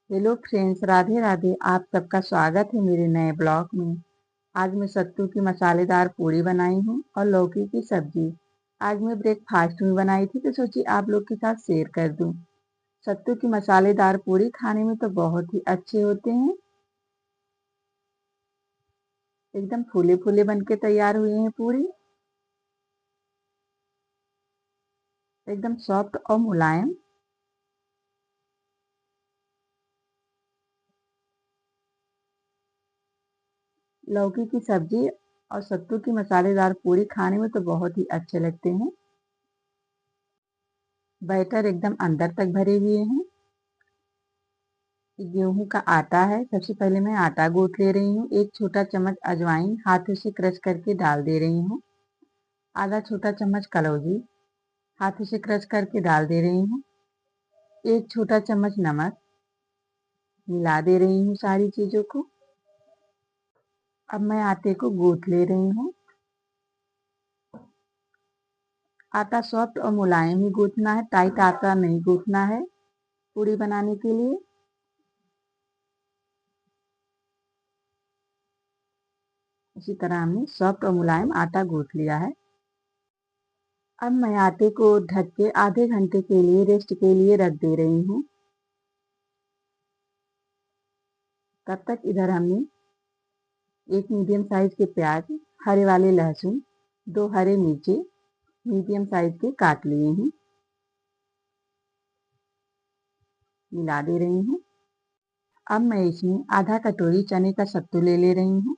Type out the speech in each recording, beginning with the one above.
Hello friends, Radhe Radhe. आप सबका स्वागत है मेरे नए ब्लॉग में। आज मैं सत्तू की मसालेदार पूड़ी बनाई हूँ और लौकी की सब्जी। आज मैं ब्रेकफास्ट में बनाई थी तो सोची आप लोग के साथ शेयर कर दूँ। सत्तू की मसालेदार पूड़ी खाने में तो बहुत ही अच्छे होते हैं। एकदम फूले फूले बन के तैयार हुए हैं पूड़ी। एकदम सॉफ्ट और मुलायम। लौकी की सब्जी और सत्तू की मसालेदार पूड़ी खाने में तो बहुत ही अच्छे लगते हैं। बैटर एकदम अंदर तक भरे हुए हैं। गेहूं का आटा है। सबसे पहले मैं आटा गूंथ ले रही हूँ। एक छोटा चम्मच अजवाइन हाथों से क्रश करके डाल दे रही हूँ। आधा छोटा चम्मच कलौजी हाथों से क्रश करके डाल दे रही हूँ। एक छोटा चम्मच नमक मिला दे रही हूँ सारी चीजों को। अब मैं आटे को गूंथ ले रही हूँ। आटा सॉफ्ट और मुलायम ही गूंथना है, टाइट आटा नहीं गूंथना है पूड़ी बनाने के लिए। इसी तरह हमने सॉफ्ट और मुलायम आटा गूंथ लिया है। अब मैं आटे को ढक के आधे घंटे के लिए रेस्ट के लिए रख दे रही हूँ। तब तक इधर हमने एक मीडियम साइज के प्याज, हरे वाले लहसुन, दो हरे मिर्चे मीडियम साइज के काट लिए हैं, मिला दे रही हूँ। अब मैं इसमें आधा कटोरी चने का सत्तू ले रही हूँ।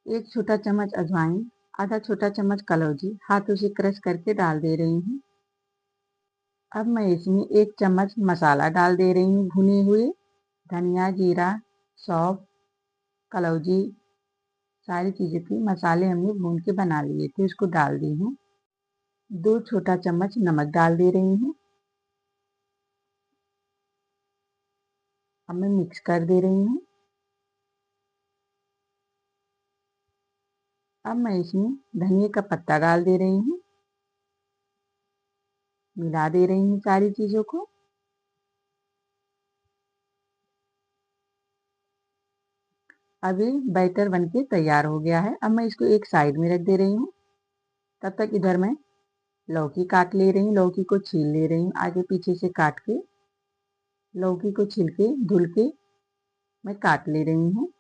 एक छोटा चम्मच अजवाइन, आधा छोटा चम्मच कलौजी हाथों से क्रश करके डाल दे रही हूँ। अब मैं इसमें एक चम्मच मसाला डाल दे रही हूँ, भुने हुए धनिया, जीरा, सौंफ, कलौजी, सारी चीज़ों की मसाले हमने भून के बना लिए थे, उसको डाल दी हूँ। दो छोटा चम्मच नमक डाल दे रही हूँ। अब मैं मिक्स कर दे रही हूँ। अब मैं इसमें धनिया का पत्ता डाल दे रही हूँ, मिला दे रही हूँ सारी चीज़ों को। अभी बैटर बनके तैयार हो गया है। अब मैं इसको एक साइड में रख दे रही हूँ। तब तक इधर मैं लौकी काट ले रही हूँ। लौकी को छील ले रही हूँ, आगे पीछे से काट के लौकी को छील के धुल के मैं काट ले रही हूँ।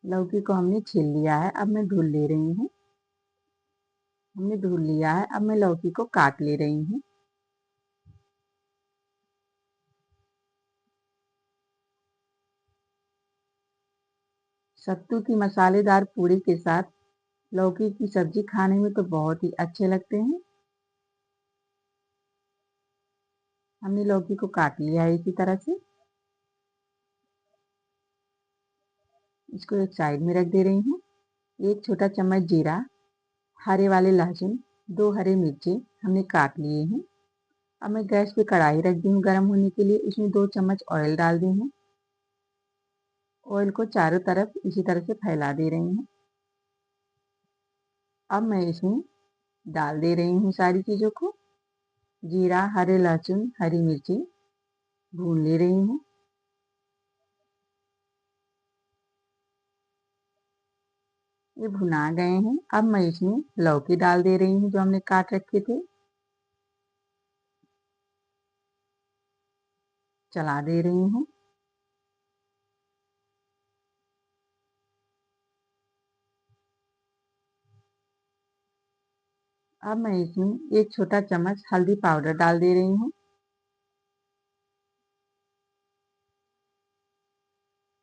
लौकी को हमने छील लिया है। अब मैं धुल ले रही हूँ। हमने धुल लिया है। अब मैं लौकी को काट ले रही हूँ। सत्तू की मसालेदार पूड़ी के साथ लौकी की सब्जी खाने में तो बहुत ही अच्छे लगते हैं। हमने लौकी को काट लिया है इसी तरह से। इसको एक साइड में रख दे रही हूँ। एक छोटा चम्मच जीरा, हरे वाले लहसुन, दो हरे मिर्चे हमने काट लिए हैं। अब मैं गैस पे कढ़ाई रख दी हूँ गर्म होने के लिए। इसमें दो चम्मच ऑयल डाल दी हूँ। ऑयल को चारों तरफ इसी तरह से फैला दे रही हूँ। अब मैं इसमें डाल दे रही हूँ सारी चीज़ों को। जीरा, हरे लहसुन, हरी मिर्ची भून ले रही हूँ। ये भुना गए हैं। अब मैं इसमें लौकी डाल दे रही हूँ जो हमने काट रखे थे। चला दे रही हूँ। अब मैं इसमें एक छोटा चम्मच हल्दी पाउडर डाल दे रही हूँ।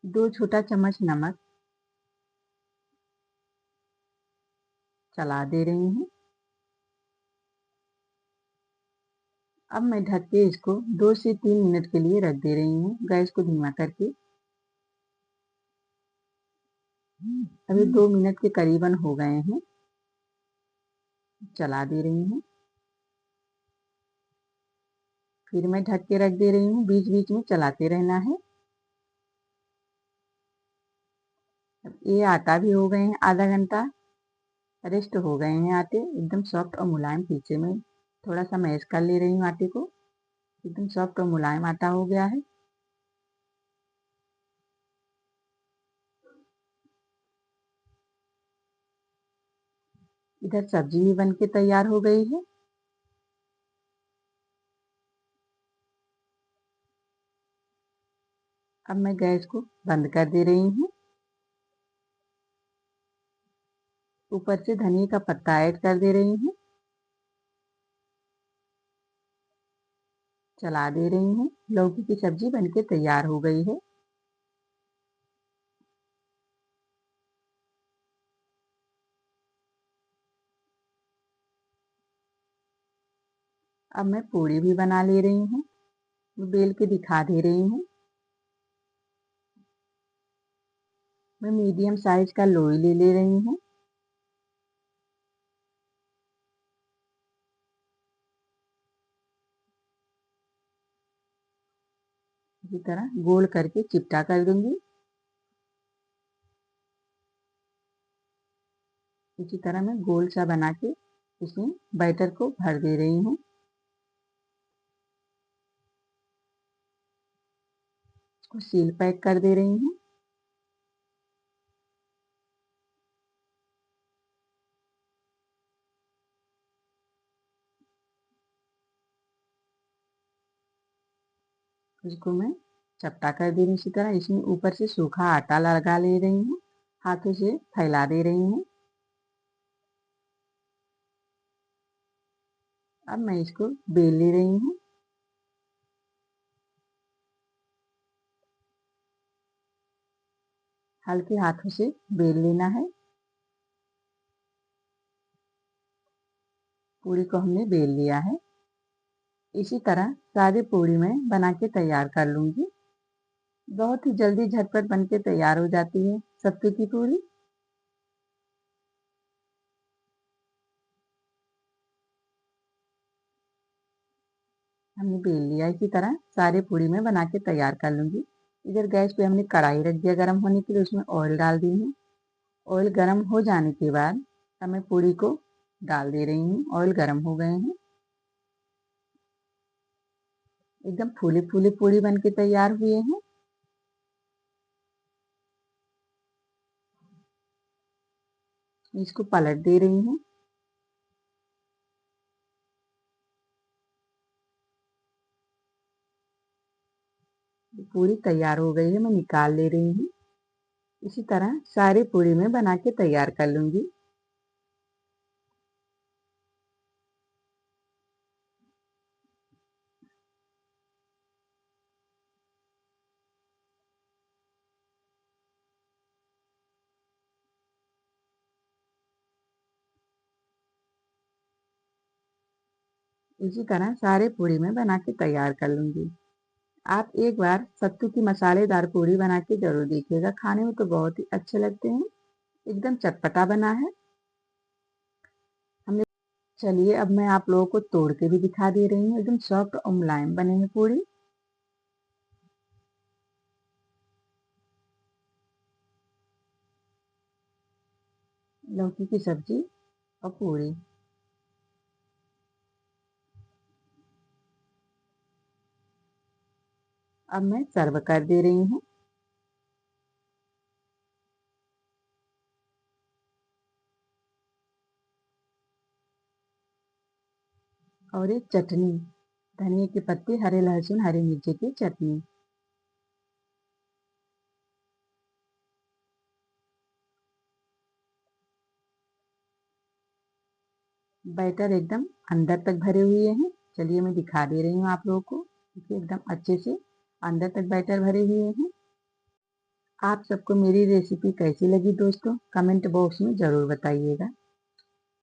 दो छोटा चम्मच नमक चला दे रही हूँ। अब मैं ढक के इसको 2 से 3 मिनट के लिए रख दे रही हूँ, गैस को धीमा करके। अभी 2 मिनट के करीबन हो गए हैं। चला दे रही हूँ। फिर मैं ढक के रख दे रही हूँ, बीच बीच में चलाते रहना है। ये आटा भी हो गए हैं आधा घंटा रेस्ट हो गए हैं आटे, एकदम सॉफ्ट और मुलायम। पीछे में थोड़ा सा मैश कर ले रही हूँ आटे को, एकदम सॉफ्ट और मुलायम आटा हो गया है। इधर सब्जी भी बन के तैयार हो गई है। अब मैं गैस को बंद कर दे रही हूँ। ऊपर से धनिया का पत्ता ऐड कर दे रही हूँ, चला दे रही हूँ। लौकी की सब्जी बनके तैयार हो गई है। अब मैं पूड़ी भी बना ले रही हूँ, बेल के दिखा दे रही हूँ। मैं मीडियम साइज का लोई ले रही हूँ। इसी तरह गोल करके चिपटा कर दूंगी। इसी तरह मैं गोल सा बना के इसमें बैटर को भर दे रही हूँ। इसको सील पैक कर दे रही हूँ। इसको मैं चपटा कर दे रही हूँ। इसी तरह इसमें ऊपर से सूखा आटा लगा ले रही हूँ, हाथों से फैला दे रही हूँ। अब मैं इसको बेल ले रही हूँ। हल्के हाथों से बेल लेना है। पूरी को हमने बेल लिया है। इसी तरह सारी पूरी मैं बना के तैयार कर लूंगी। बहुत ही जल्दी झटपट बन के तैयार हो जाती है सत्तू की पूरी। हमने बेल लिया। इसी तरह सारे पूरी में बना के तैयार कर लूंगी। इधर गैस पे हमने कढ़ाई रख दिया गर्म होने के लिए, उसमें ऑयल डाल दी हूँ। ऑयल गर्म हो जाने के बाद अब मैं पूरी को डाल दे रही हूँ। ऑयल गर्म हो गए हैं, एकदम फूली फूली पूरी बन के तैयार हुए हैं। इसको पलट दे रही हूँ। पूरी तैयार हो गई है, मैं निकाल ले रही हूँ। इसी तरह सारी पूरी में बना के तैयार कर लूंगी। इसी तरह सारे पूरी में बना के तैयार कर लूंगी। आप एक बार सत्तू की मसालेदार पूरी बना के जरूर देखिएगा, खाने में तो बहुत ही अच्छे लगते हैं। एकदम चटपटा बना है। हमने चलिए अब मैं आप लोगों को तोड़ के भी दिखा दे रही हूँ। एकदम सॉफ्ट और मुलायम बने हैं पूरी। लौकी की सब्जी और पूरी। अब मैं सर्व कर दे रही हूँ। और एक चटनी, धनिया के पत्ते, हरे लहसुन, हरी मिर्ची की चटनी। बैटर एकदम अंदर तक भरे हुए हैं। चलिए मैं दिखा दे रही हूँ आप लोगों को। देखिए एकदम अच्छे से अंदर तक बैटर भरे हुए हैं। आप सबको मेरी रेसिपी कैसी लगी दोस्तों, कमेंट बॉक्स में ज़रूर बताइएगा।